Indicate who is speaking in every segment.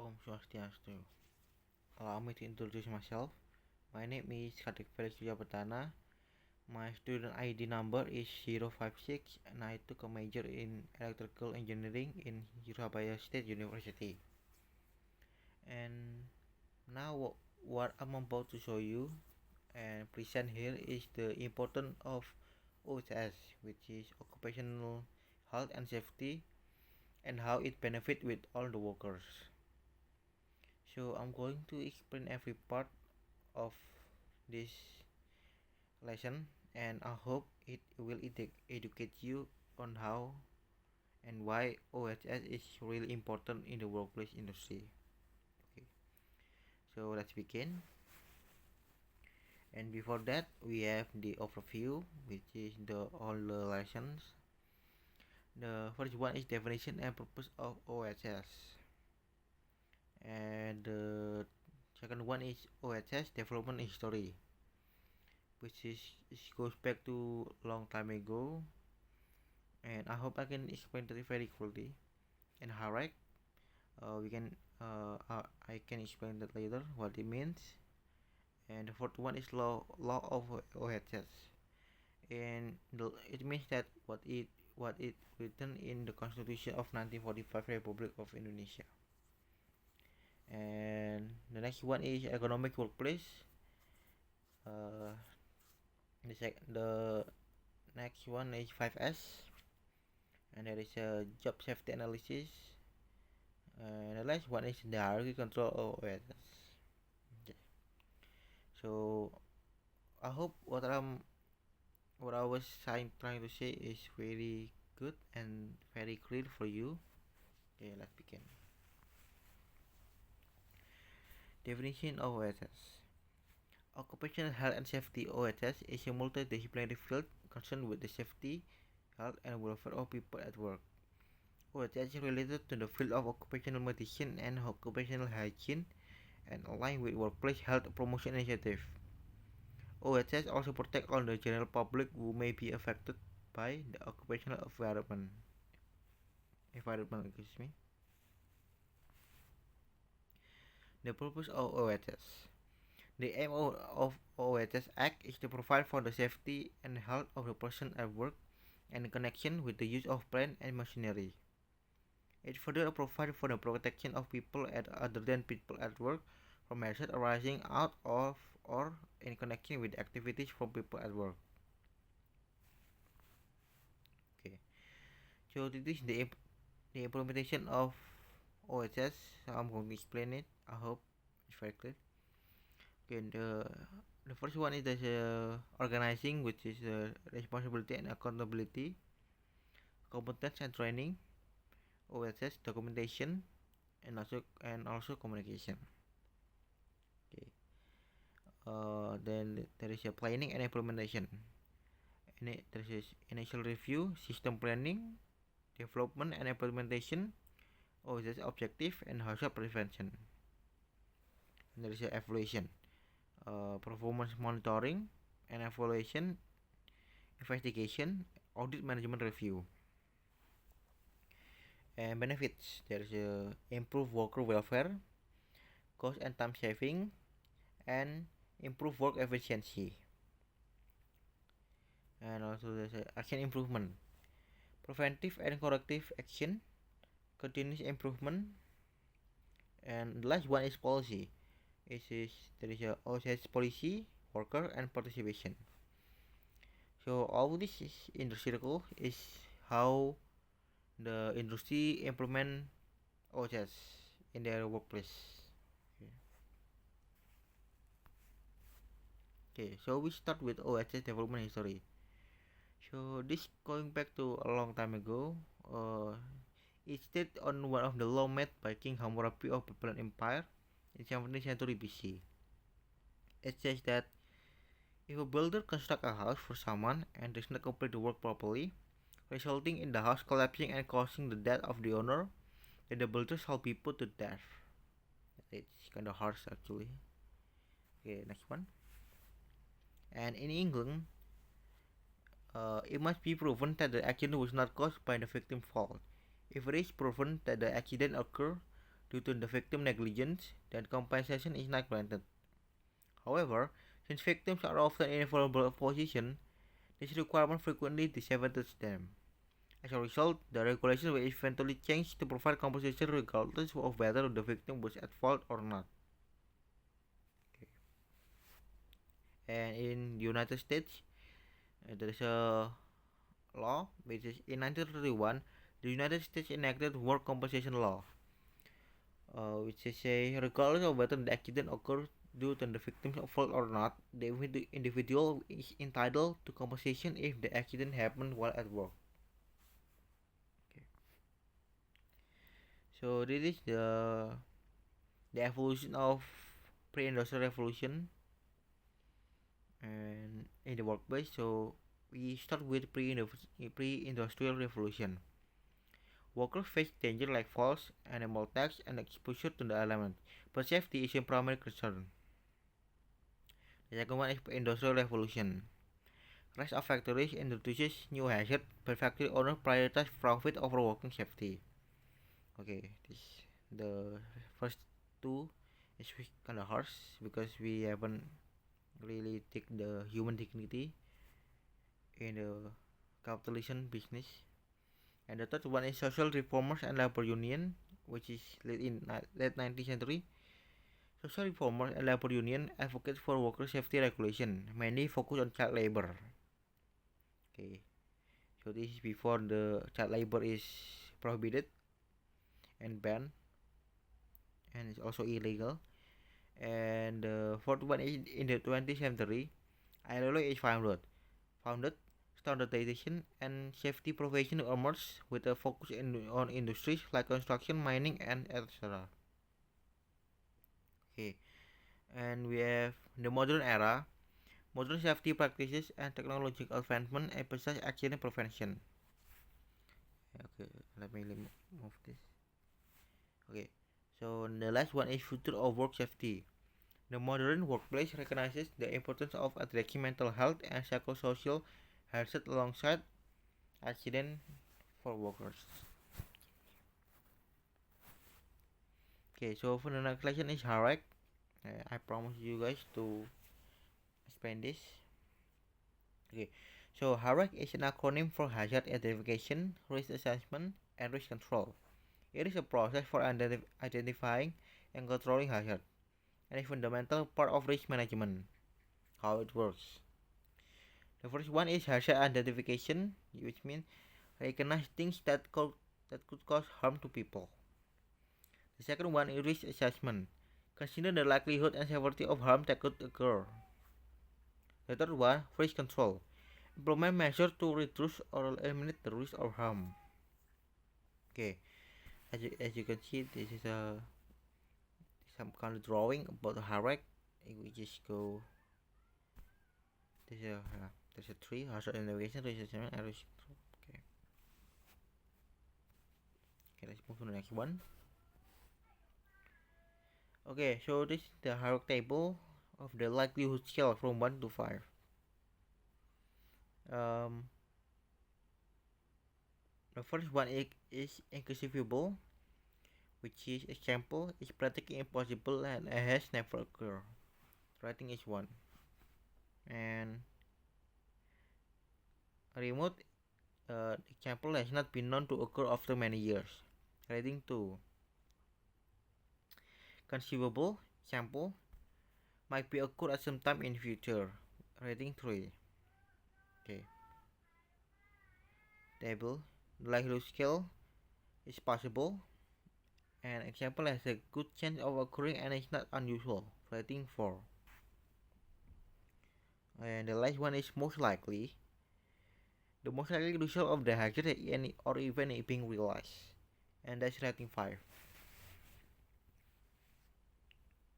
Speaker 1: Om Swastiastu. Allow me to introduce myself. My name is Kartik Felix Pratana. My student ID number is 056 and I took a major in electrical engineering in Surabaya State University. And now what I'm about to show you and present here is the importance of OHS, which is occupational health and safety, and how it benefit with all the workers. So I'm going to explain every part of this lesson, and I hope it will educate you on how and why OHS is really important in the workplace industry. Okay, so let's begin. And before that, we have the overview, which is the all the lessons. The first one is definition and purpose of OHS, and the second one is OHS development history, which goes back to long time ago, and I hope I can explain it very clearly and correct. We can I can explain that later what it means. And the fourth one is law of OHS, and it means that what it written in the Constitution of 1945 Republic of Indonesia. And the next one is economic workplace. Uh, the next one is 5S, and there is a job safety analysis. And the last one is the hierarchy control of OHS. Okay. So I hope what I was trying to say is very good and very clear for you. Okay, let's begin. Definition of OHS. Occupational health and safety (OHS) is a multidisciplinary field concerned with the safety, health, and welfare of people at work. OHS is related to the field of occupational medicine and occupational hygiene and aligned with workplace health promotion initiative. OHS also protect all the general public who may be affected by the occupational environment. Excuse me. The purpose of OHS. The aim of OHS Act is to provide for the safety and health of the person at work and in connection with the use of plant and machinery. It further provides for the protection of people other than people at work from hazards arising out of or in connection with activities from people at work. Okay, so this is the implementation of OHS. So I'm going to explain it. I hope it's very clear. Okay, the first one is the organizing, which is responsibility and accountability, competence and training, OHS documentation, and also communication. Okay. Then there is a planning and implementation. There is initial review, system planning, development and implementation, OHS objective, and hazard prevention. And there is a evaluation, performance monitoring and evaluation, investigation, audit management review. And benefits, there is a improve worker welfare, cost and time saving, and improve work efficiency. And also there's a action improvement, preventive and corrective action, continuous improvement. And the last one is policy. There is a OHS policy, worker and participation. So all this is in the circle is how the industry implement OHS in their workplace. Okay, so we start with OHS development history. So this going back to a long time ago. It stated on one of the law made by King Hammurabi of Babylon Empire in 17th century BC. It says that if a builder constructs a house for someone and does not complete the work properly, resulting in the house collapsing and causing the death of the owner, then the builder shall be put to death. It's kind of harsh actually. Okay, next one. And in England, it must be proven that the accident was not caused by the victim's fault. If it is proven that the accident occurred due to the victim negligence, then compensation is not granted. However, since victims are often in a vulnerable position, this requirement frequently disadvantages them. As a result, the regulation will eventually change to provide compensation regardless of whether the victim was at fault or not. Okay. And in the United States, there is a law which is in 1931, the United States enacted Work Compensation Law, which is say regardless of whether the accident occurred due to the victim's fault or not, the individual is entitled to compensation if the accident happened while at work. Okay. So this is the evolution of pre-industrial revolution and in the workplace. So we start with pre-industrial revolution. Workers face danger like falls, animal attacks, and exposure to the elements, but safety is a primary concern. The second one is industrial revolution. Rise of factories introduces new hazards, but factory owners prioritize profit over working safety. Okay, this the first two is kind of harsh because we haven't really take the human dignity in the capitalism business. And the third one is social reformers and labor union, which is late 19th century. Social reformers and labor union advocate for worker safety regulation, mainly focus on child labor. Okay, so this is before the child labor is prohibited and banned, and it's also illegal. And the fourth one is in the 20th century, ILO is founded standardization and safety provision emerged with a focus on industries like construction, mining, and etc. Okay, and we have the modern era. Modern safety practices and technological advancement emphasize accident prevention. Okay, let me move this. Okay, so the last one is future of work safety. The modern workplace recognizes the importance of addressing mental health and psychosocial health alongside accident for workers. Okay, so for the next lesson is HARAC. I promise you guys to explain this. Okay, so HARAC is an acronym for Hazard Identification, Risk Assessment, and Risk Control. It is a process for identifying and controlling hazard, and a fundamental part of risk management. How it works. The first one is hazard identification, which means recognize things that could cause harm to people. The second one is risk assessment. Consider the likelihood and severity of harm that could occur. The third one, risk control. Implement measures to reduce or eliminate the risk of harm. Okay, as you can see, this is some kind of drawing about the HARAC. We just go. There's a tree, hazard identification, risk assessment, and risk control. Okay. Okay, let's move to the next one. Okay, so this is the HARAC table of the likelihood scale from 1 to 5. The first one is inconceivable, which is example is practically impossible and has never occurred. Rating is 1. And remote example has not been known to occur after many years. Rating 2. Conceivable example might be occur at some time in future. Rating 3. Okay. Table. The likelihood scale is possible. An example has a good chance of occurring and is not unusual. Rating 4. And the last one is most likely. The most likely result of the hazard or event being realized. And that's rating 5.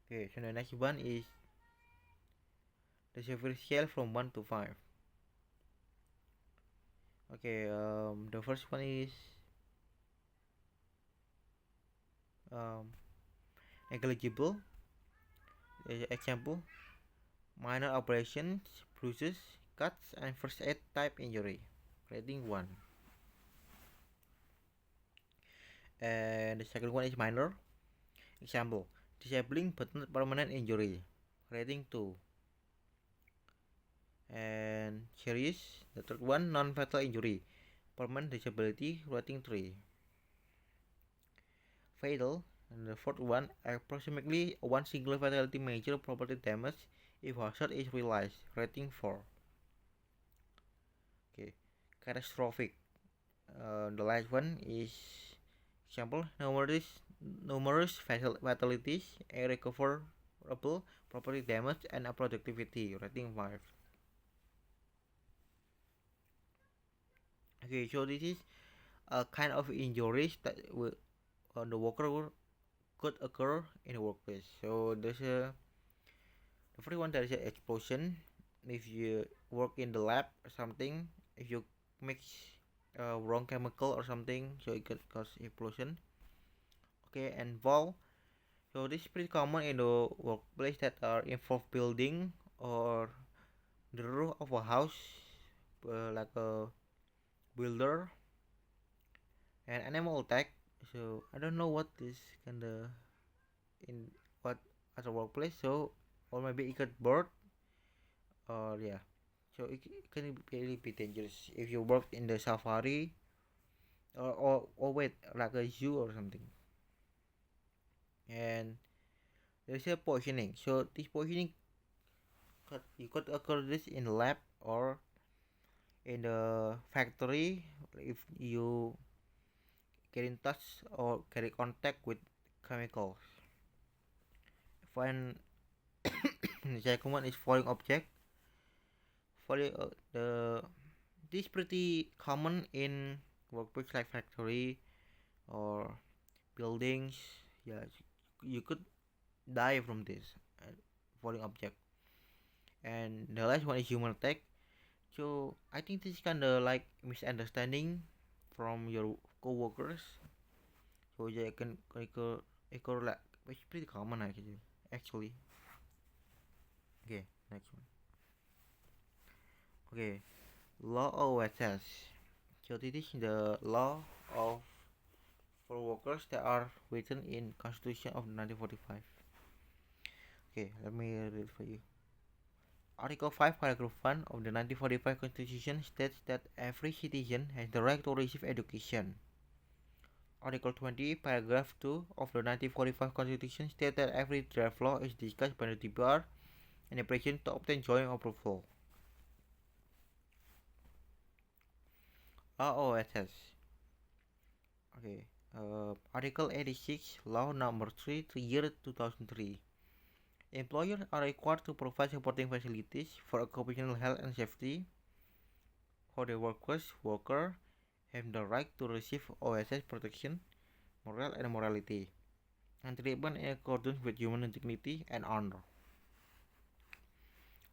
Speaker 1: Okay, so the next one is the severity scale from 1 to 5. Okay, the first one is negligible. Example, minor abrasions, bruises, cuts, and first aid type injury. Rating 1. And the second one is minor. Example, disabling but not permanent injury, rating 2. And serious, the third one, non-fatal injury, permanent disability, rating 3. Fatal, and the fourth one, approximately one single fatality, major property damage if hazard is realized, rating 4. Okay, catastrophic. The last one is example, numerous fatalities, irrecoverable property damage, and productivity, rating 5. Okay, so this is a kind of injuries that the worker could occur in the workplace. So there's a the first one, there is an explosion. If you work in the lab or something, if you mix wrong chemical or something, so it could cause explosion. Okay, and valve. So this is pretty common in the workplace that are involved building or the roof of a house, like a builder, and animal attack. So I don't know what is kinda in what at a workplace. So or maybe it could bird or yeah. So it can really be dangerous if you work in the safari or wait like a zoo or something. And there's a poisoning. So this poisoning you could occur this in the lab or in the factory if you get in touch or get in contact with chemicals. When the second one is falling object. Falling the this is pretty common in workplace like factory or buildings. Yeah, you could die from this falling object. And the last one is human attack. So I think this is kind of like misunderstanding from your co-workers. So yeah, it can occur like it's pretty common actually. Actually, okay, next one. Okay, law of OSS. So this is the law of for workers that are written in Constitution of 1945. Okay, let me read it for you. Article 5, Paragraph 1 of the 1945 Constitution states that every citizen has the right to receive education. Article 20, Paragraph 2 of the 1945 Constitution states that every draft law is discussed by the DPR and the President to obtain joint approval. ROSS. Okay. Article 86, Law Number 3, year 2003. Employers are required to provide supporting facilities for occupational health and safety for the workers. Workers have the right to receive OSS protection, moral and morality, and treatment in accordance with human dignity and honor.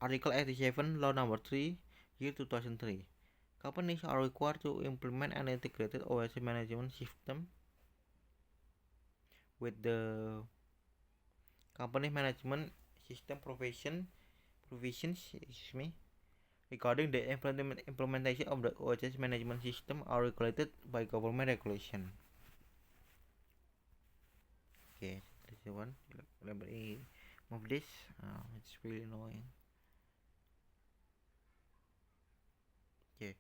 Speaker 1: Article 87, Law Number 3, year 2003. Companies are required to implement an integrated OSS management system with the company management system provisions regarding the implementation of the OSS management system are regulated by government regulation. Okay, this is the one. Let me move this. It's really annoying. Okay,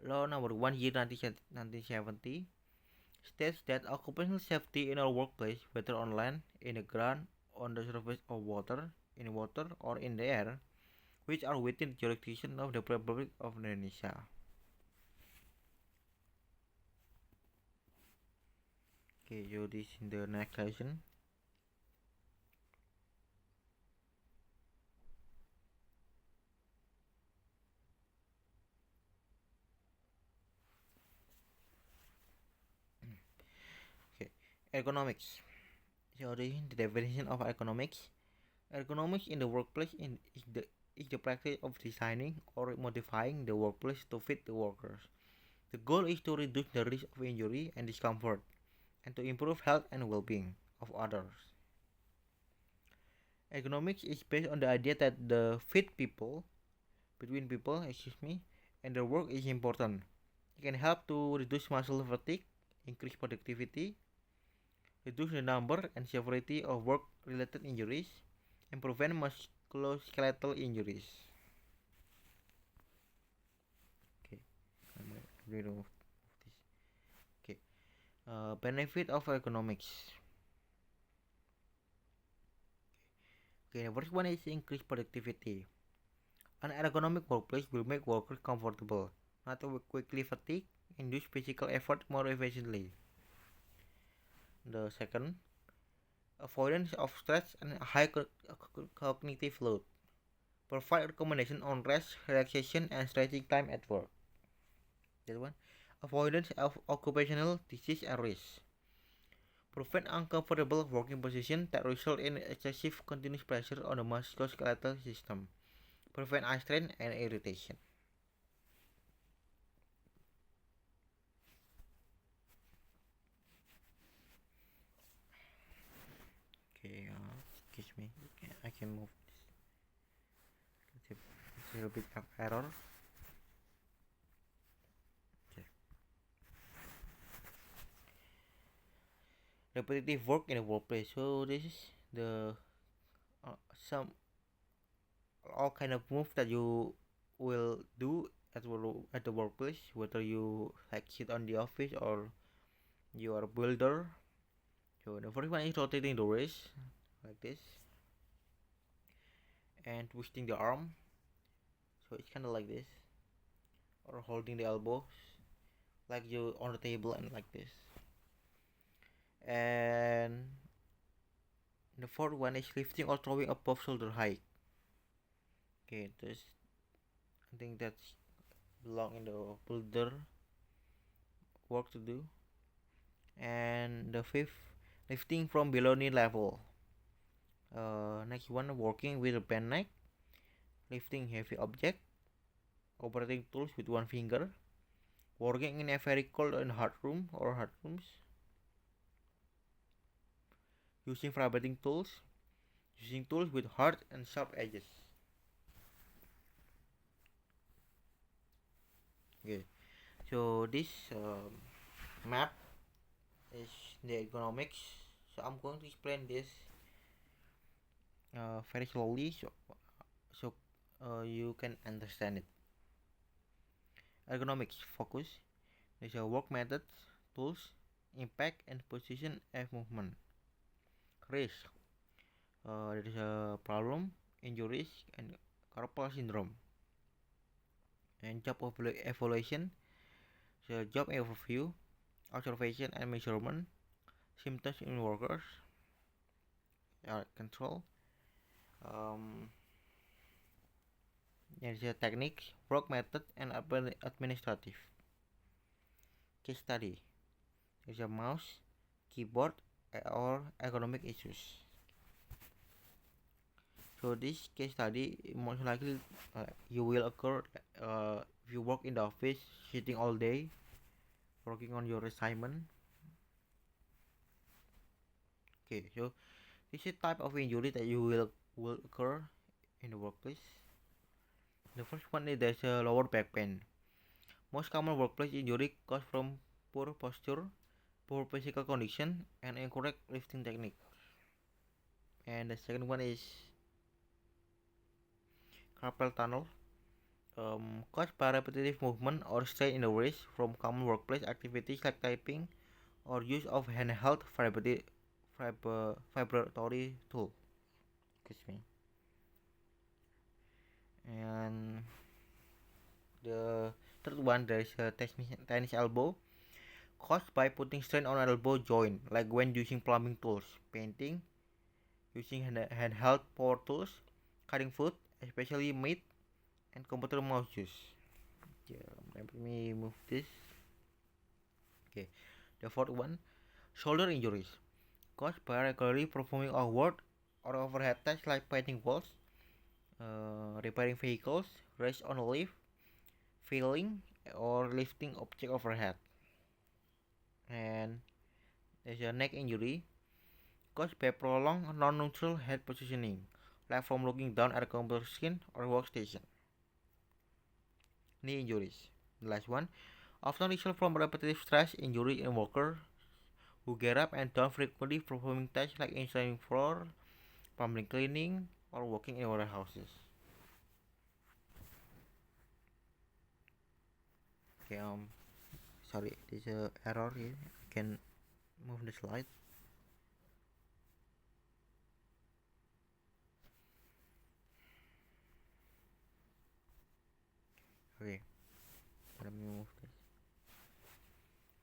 Speaker 1: law number 1 year 1970 states that occupational safety in our workplace, whether on land, in the ground, on the surface of water, in water, or in the air, which are within the jurisdiction of the Republic of Indonesia. Okay, so this in the next lesson. Okay, ergonomics. So the definition of ergonomics. Ergonomics in the workplace is the practice of designing or modifying the workplace to fit the workers. The goal is to reduce the risk of injury and discomfort, and to improve health and well-being of others. Ergonomics is based on the idea that the fit between people, and their work is important. It can help to reduce muscle fatigue, increase productivity, reduce the number and severity of work-related injuries, and prevent musculoskeletal injuries. Okay, I'm going to remove this. Okay, benefit of ergonomics. Okay, the first one is increased productivity. An ergonomic workplace will make workers comfortable, not quickly fatigue, induce physical effort more efficiently. The second, avoidance of stress and high cognitive load. Provide recommendation on rest, relaxation, and stretching time at work. That one, avoidance of occupational disease and risk. Prevent uncomfortable working position that result in excessive continuous pressure on the musculoskeletal system. Prevent eye strain and irritation. Okay, excuse me. Okay, I can move this. It's a little bit of error. Okay. Repetitive work in the workplace. So this is the some all kind of move that you will do at the workplace, whether you like sit on the office or you are a builder. So the first one is rotating the wrist like this and twisting the arm. So it's kind of like this, or holding the elbows like you on the table and like this. And the fourth one is lifting or throwing above shoulder height. Okay, this I think that's belong in the builder work to do. And the fifth, lifting from below knee level. Next one, working with a bent neck, lifting heavy object, operating tools with one finger, working in a very cold and hot room or hot rooms, using vibrating tools, using tools with hard and sharp edges. Okay, so this map is the ergonomics. So I'm going to explain this very slowly, so you can understand it. Ergonomics focus. There's a work methods, tools, impact, and position and movement. Risk. There is a problem, injuries, and carpal syndrome. And job evaluation. The job overview, observation and measurement, symptoms in workers, control. Um, there is a technique, work method, and administrative. Case study. There is a mouse, keyboard, or economic issues. So this case study most likely you will occur if you work in the office, sitting all day, working on your assignment. Okay, so this is type of injury that you will occur in the workplace. The first one is there's a lower back pain. Most common workplace injury comes from poor posture, poor physical condition, and incorrect lifting technique. And the second one is carpal tunnel, caused by repetitive movement or strain in the wrist from common workplace activities like typing or use of handheld vibratory tool. Excuse me. And the third one, there is a tennis elbow, caused by putting strain on elbow joint, like when using plumbing tools, painting, using handheld power tools, cutting food, especially meat, and computer mouse use. Yeah, let me move this. Okay, the fourth one, shoulder injuries, caused by regularly performing outward or overhead tasks like painting walls, repairing vehicles, raised on a lift, filling, or lifting object overhead. And there's a neck injury caused by prolonged non-neutral head positioning, like from looking down at a computer screen or workstation. Knee injuries. The last one, often result from repetitive stress injury in who get up and down frequently performing tasks like installing floor, plumbing cleaning, or working in warehouses. Okay, sorry, there's a error here. I can move the slide. Okay, let me move this.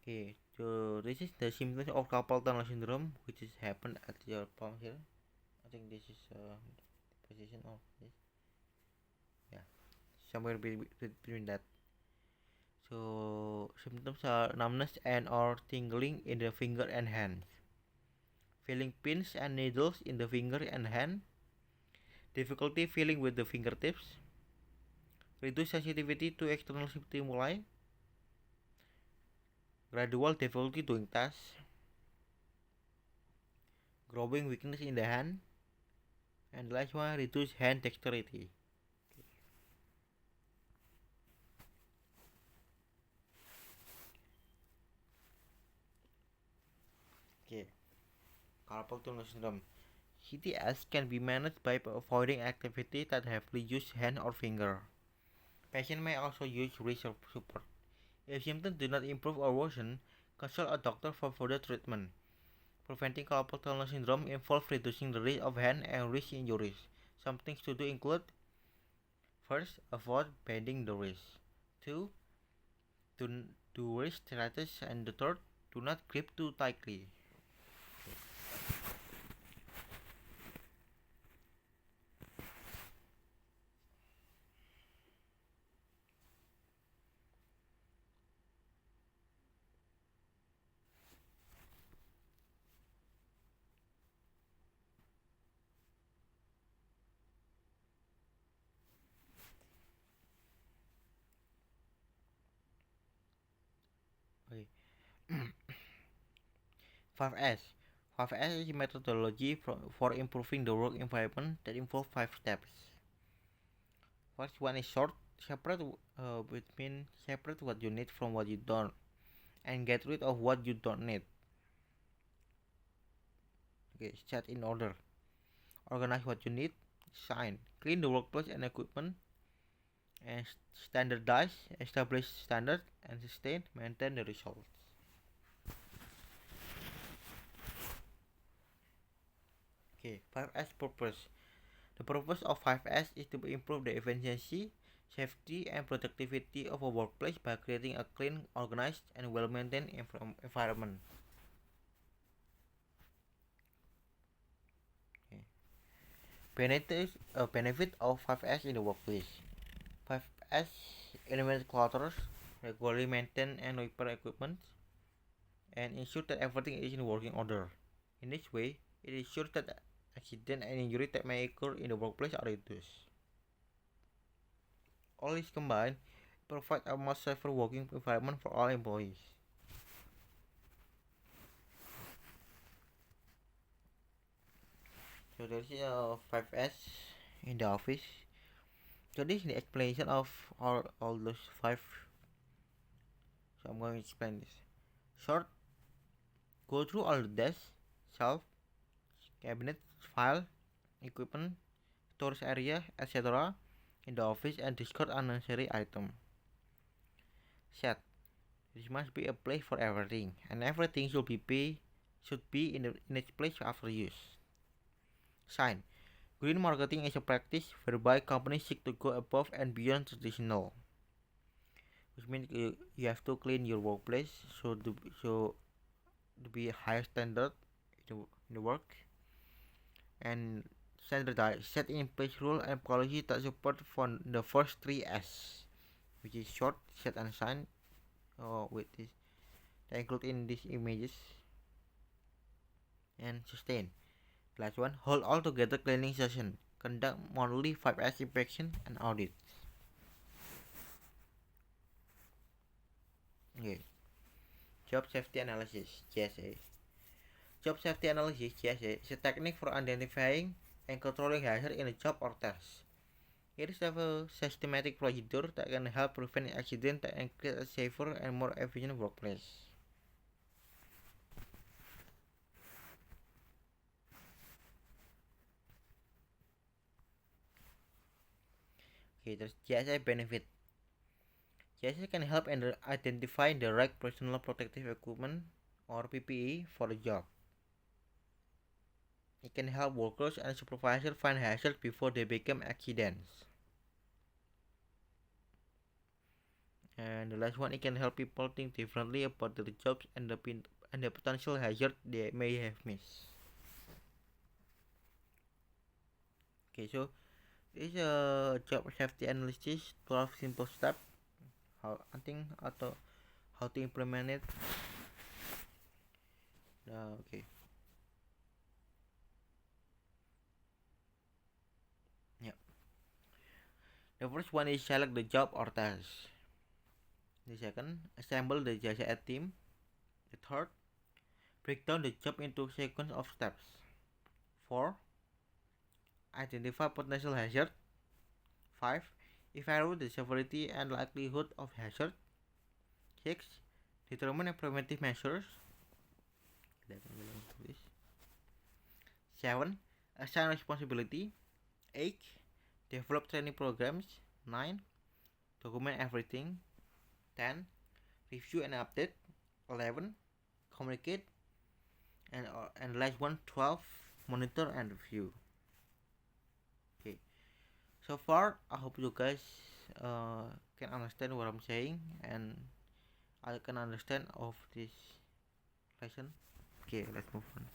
Speaker 1: Okay, so this is the symptoms of carpal tunnel syndrome, which is happened at your palm here. I think this is the position of this. Yeah, somewhere between that. So symptoms are numbness and or tingling in the finger and hand, feeling pins and needles in the finger and hand, difficulty feeling with the fingertips, reduced sensitivity to external stimuli, gradual difficulty doing tasks, growing weakness in the hand, and the last one, reduced hand dexterity. Okay, carpal tunnel syndrome. CTS can be managed by avoiding activities that heavily use hand or finger. Patients may also use wrist support. If symptoms do not improve or worsen, consult a doctor for further treatment. Preventing carpal tunnel syndrome involves reducing the risk of hand and wrist injuries. Some things to do include: first, avoid bending the wrist. 2. Do wrist stretches, and the third, do not grip too tightly. Okay. 5S. 5S is a methodology for improving the work environment that involves 5 steps. First one is sort, which means separate what you need from what you don't, and get rid of what you don't need. Okay, set in order. Organize what you need. Sign. Clean the workplace and equipment. And standardize. Establish standards and maintain the results. Okay, 5S purpose. The purpose of 5S is to improve the efficiency, safety, and productivity of a workplace by creating a clean, organized, and well-maintained environment. Okay. Benefit of 5S in the workplace. 5S eliminates clutters, regularly maintain and repair equipment, and ensure that everything is in working order. In this way, it ensures that accident and injury that may occur in the workplace are reduced. All this combined provide a much safer working environment for all employees. So there is a 5S in the office. So this is the explanation of all those 5. So I'm going to explain this. Short, go through all the desks, shelf, cabinet, file, equipment, storage area, etc. in the office and discard unnecessary item. Set, this must be a place for everything, and everything should be in its place after use. Sign, green marketing is a practice whereby companies seek to go above and beyond traditional, which means you have to clean your workplace so to be a higher standard in the work, and standardize, set in place rule and policy that support for the first 3S, which is short, set and sign, with this that include in these images, and sustain. Last one, hold all together cleaning session, conduct monthly 5S inspection and audit. Okay. Job safety analysis, JSA. Job safety analysis, JSA, is a technique for identifying and controlling hazard in a job or task. It is a systematic procedure that can help prevent accidents and create a safer and more efficient workplace. Okay, there's JSI benefit. JSI can help identify the right personal protective equipment or PPE for the job. It can help workers and supervisors find hazards before they become accidents. And the last one, it can help people think differently about their jobs and the potential hazard they may have missed. Okay, so this is a job safety analysis, 12 simple steps. How to implement it. Okay. Yeah. The first one is select the job or task. The second, assemble the JSI team. The third, break down the job into sequence of steps. 4. Identify potential hazard. 5. Evaluate the severity and likelihood of hazard. 6. Determine preventive measures. 7. Assign responsibility. 8. Develop training programs. 9. Document everything. 10. Review and update. 11. Communicate. And last one, 12. Monitor and review. Okay, so far I hope you guys can understand what I'm saying and I can understand of this lesson. Okay, let's move on.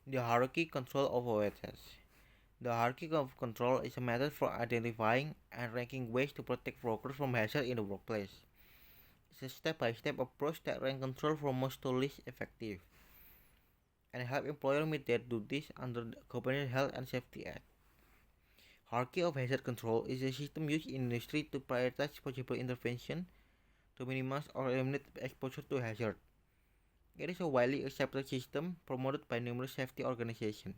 Speaker 1: The hierarchy control of OSS. The hierarchy of control is a method for identifying and ranking ways to protect workers from hazard in the workplace. It's a step-by-step approach that ranks control from most to least effective and help employers meet their duties under the Company Health and Safety Act. Hierarchy of hazard control is a system used in industry to prioritize possible intervention to minimize or eliminate exposure to hazard. It is a widely accepted system promoted by numerous safety organizations.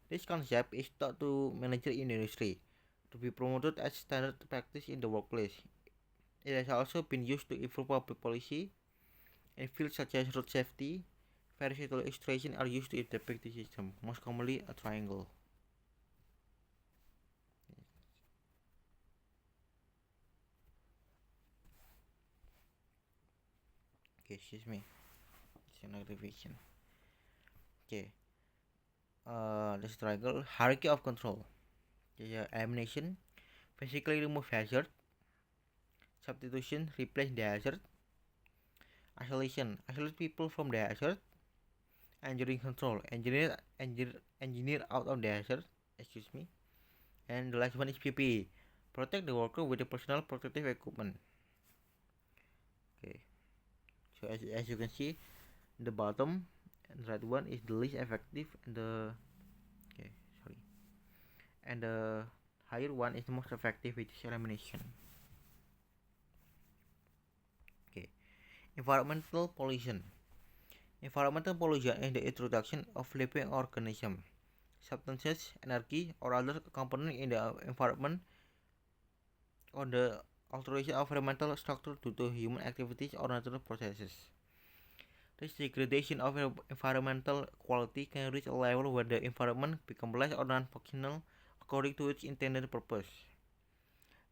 Speaker 1: This concept is taught to managers in the industry to be promoted as standard practice in the workplace. It has also been used to improve public policy in fields such as road safety. Various illustrations are used to depict the system, most commonly a triangle. Okay, excuse me. It's an aggravation. Okay. This triangle hierarchy of control. Elimination, physically remove hazard. Substitution, replace the hazard. Isolation, isolate people from the hazard. Engineering control, engineer out of the hazard. Excuse me. And the last one is PPE, protect the worker with the personal protective equipment. Okay. So as you can see, the bottom and right one is the least effective and the higher one is the most effective, which is elimination. Okay. Environmental pollution. Environmental pollution is the introduction of living organisms, substances, energy, or other components in the environment or the alteration of environmental structure due to human activities or natural processes. This degradation of environmental quality can reach a level where the environment becomes less or non-functional according to its intended purpose.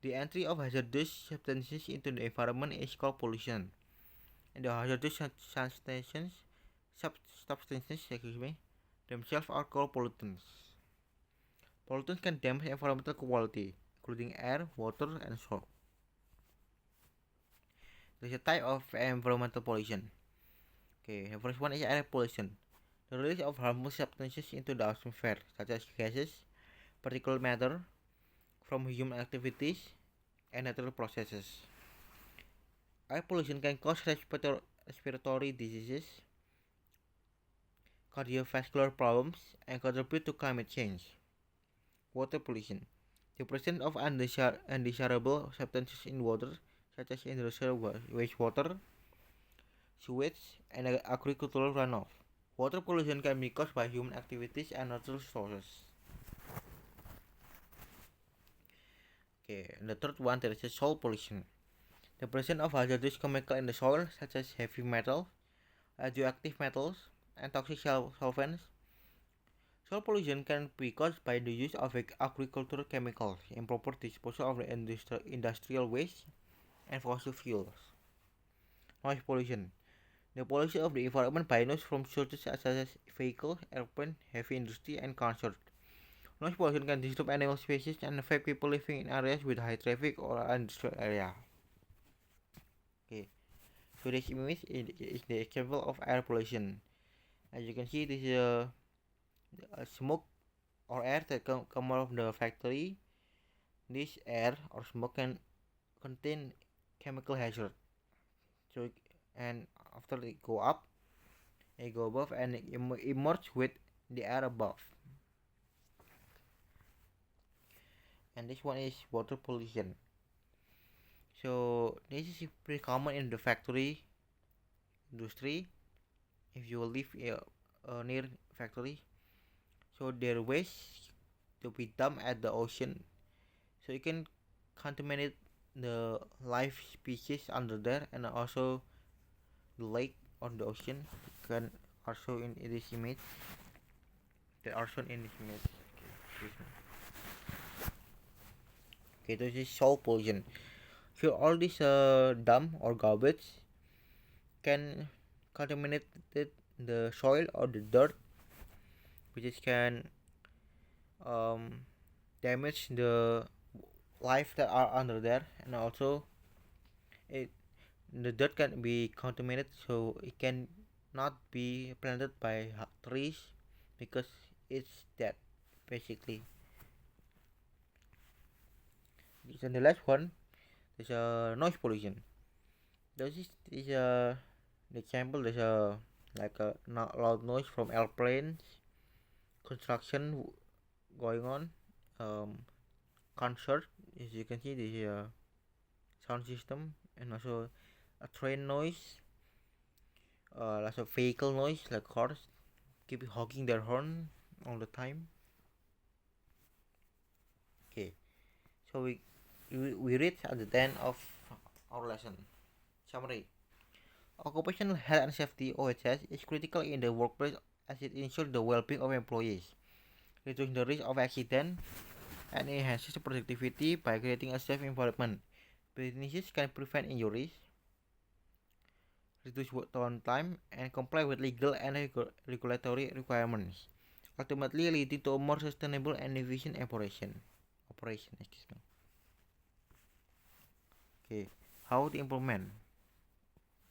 Speaker 1: The entry of hazardous substances into the environment is called pollution, and the hazardous substances themselves are called pollutants. Pollutants can damage environmental quality, including air, water, and soil. There is a type of environmental pollution. Okay, the first one is air pollution. The release of harmful substances into the atmosphere, such as gases, particulate matter, from human activities and natural processes. Air pollution can cause respiratory diseases, cardiovascular problems, and contribute to climate change. Water pollution. The presence of undesirable substances in water, such as industrial wastewater, sewage, and agricultural runoff. Water pollution can be caused by human activities and natural sources. Okay, and the third one, there is a soil pollution. The presence of hazardous chemicals in the soil, such as heavy metals, radioactive metals, and toxic solvents. Soil pollution can be caused by the use of agricultural chemicals, improper disposal of the industrial waste, and fossil fuels. Noise pollution. The pollution of the environment by noise from sources such as vehicles, airplanes, heavy industry, and concerts. Noise pollution can disturb animal species and affect people living in areas with high traffic or industrial area. Okay, so this image is the example of air pollution. As you can see, this is a smoke or air that come out of the factory. This air or smoke can contain chemical hazard. So and after it go up, it go above and it emerge with the air above. And this one is water pollution. So this is pretty common in the factory industry. If you live near factory, so their waste to be dumped at the ocean, so you can contaminate the life species under there, and also the lake or the ocean can also in this image. They are shown in this image. Okay, this is soil pollution. So all this dump or garbage can contaminate the soil or the dirt, which can damage the life that are under there, and also the dirt can be contaminated, so it can not be planted by trees because it's dead basically. And the last one is noise pollution. This is the example. There's a like a loud noise from airplanes, construction going on, concert. As you can see, this is a sound system, and also a train noise, lots of vehicle noise like cars keep honking their horn all the time. Okay, so we read at the end of our lesson. Summary: occupational health and safety (OHS) is critical in the workplace as it ensures the well-being of employees, reducing the risk of accident, and enhances productivity by creating a safe environment. Businesses can prevent injuries, reduce work downtime, and comply with legal and regulatory requirements, ultimately leading to a more sustainable and efficient operation. Excuse me. Okay, how to implement?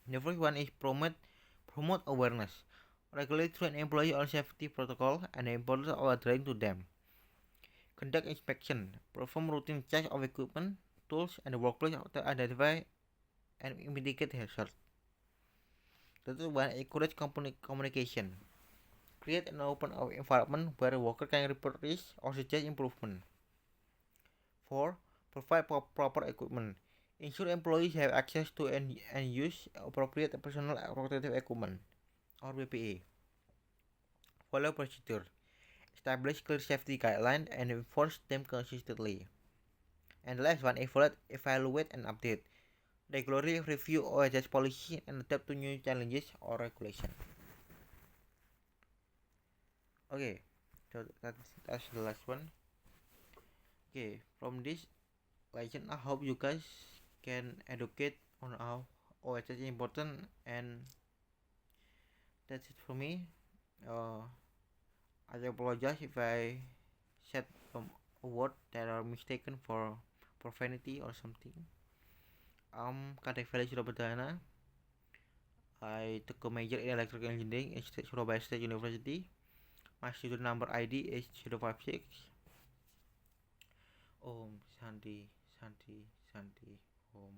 Speaker 1: The first one is promote awareness. Regularly train employees on safety protocol and the importance of adhering to them. Conduct inspection. Perform routine checks of equipment, tools, and the workplace to identify and mitigate hazards. The third one, encourage communication. Create an open environment where workers can report risks or suggest improvement. 4. Provide proper equipment. Ensure employees have access to and use appropriate personal protective equipment or PPE. Follow procedure. Establish clear safety guidelines and enforce them consistently. And the last one, evaluate and update. Regularly review OHS policy and adapt to new challenges or regulations. Okay, so that's the last one. Okay, from this lesson, I hope you guys can educate on how OHS is important, and that's it for me. I apologize if I said a word that are mistaken for profanity or something. I'm Kadek Felix Surabaya. I took a major in electrical engineering in Surabaya State University. My student number ID is 056. Om Shanti Shanti Shanti Om.